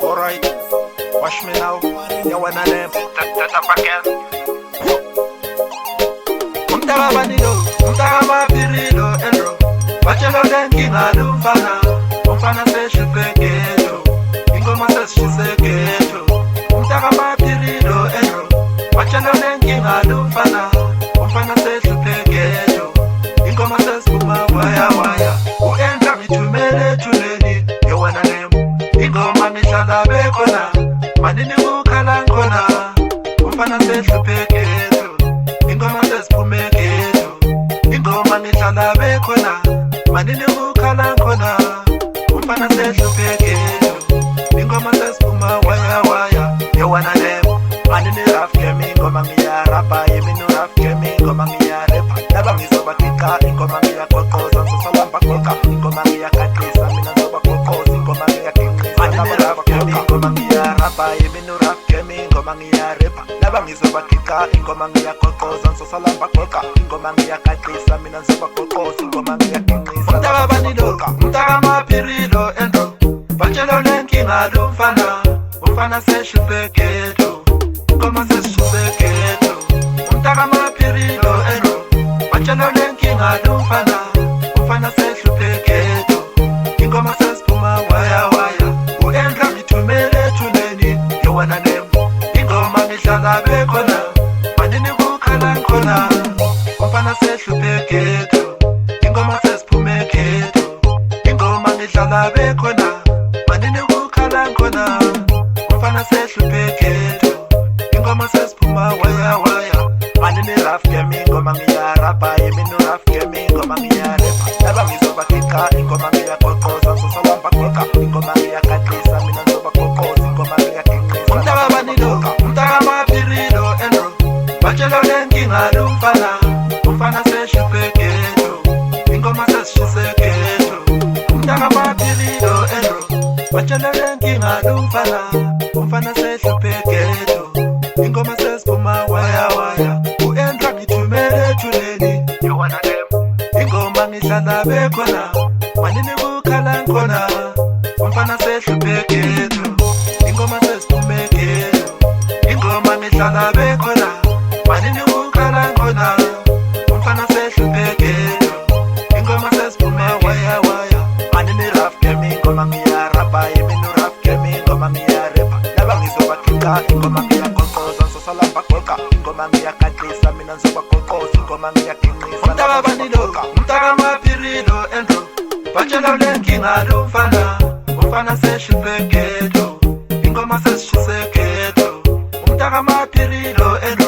Alright, watch me now. You wanna name Tata Pakel. Umtaka banilo, umtaka mapirilo enro. Bachelo denki ngalufana, umfana se shipeketo. Ingoma se shiseketo. Umtaka mapirilo enro. Bachelo denki ngalufana, umfana se shipeketo. Ingoma se skuma waya waya. Uenda mitumele tuleni, you wanna name. Ingoma ngihlala bekhona, manini kukhala khona. Umfana sehluphekethu, ingoma sesiphumekethu. Ingoma ngihlala bekhona, manini kukhala khona. Umfana sehluphekethu, ingoma sesiphuma waya waya. You wanna name, manini rap game, ingoma ngiyarapha, yemini rap game, ingoma ngiyarapha. Laba ngizobatika, ingoma ngiyagoqoza, ngizosalamba goqa, ingoma ngiyakaqisa, mina ngizobagoqoza, ingoma ngiyaqinqisa. Ingoma ngiyarapha, yemini rap game, ingoma ngiyarapha. Laba ngizobatika, ingoma ngiyagoqoza, ngizosalamba goqa, ingoma ngiyakaqisa, mina ngizobagoqoza, ingoma ngiyaqinqisa. Umtaka banilo, umtaka mapirilo enro. Bachelo lenkinga lumfana, umfana sehluphekethu, ingoma sesihluphekethu. Umtaka mapirilo enro. Bachelo lenkinga lumfana, umfana sehluphekethu, ingoma sesiphuma waya waya. Uendla ngithumele thuleni, you wanna name. Ingoma ngihlala bekhona, manini kukhala khona. Umfana sehluphekethu, ingoma sesiphumekethu. Ingoma ngihlala bekhona, manini kukhala khona. Umfana sehluphekethu, ingoma sesiphuma waya waya. Manini rap game, ingoma ngiyarapha, yemini rap game, ingoma ngiyarapha. Laba ngizobatika, ingoma ngiyagoqoza, ngizosalamba goqa, ingoma ngiyaqaqisa, mina ngizobagoqoza, ingoma ngiyaqinqisa. Umtaka banilo, umtaka mapirilo enro. Bachelo lenkinga lumfana, umfana sehluphekethu, ingoma sesishisekethu. Umtaka mapirilo enro. Bachelo lenkinga lumfana, umfana sehluphekethu, ingoma sesiphuma waya waya. Uendla ngithumele thuleni, you wanna name. Ingoma ngihlala bekhona, manini kukhala khona. Umfana sehluphekethu, ingoma sesiphumekethu. Ingoma ngihlala bekhona, manini kukhala khona. Umfana sehluphekethu, ingoma sesiphuma waya waya. Manini rap game, ingoma ngiyarapha, yemini rap game, ingoma ngiyarapha. Laba ngizobatika, ingoma ngiyagoqoza, ngizosalamba goqa, ingoma ngiyaqaqisa, mina ngizobagoqoza, ingoma ngiyaqinqisa. Umtaka banilo, umtaka mapirilo enro. Bachelo lenkinga lumfana, umfana sehluphekethu, ingoma sesishisekethu. Umtaka mapirilo enro.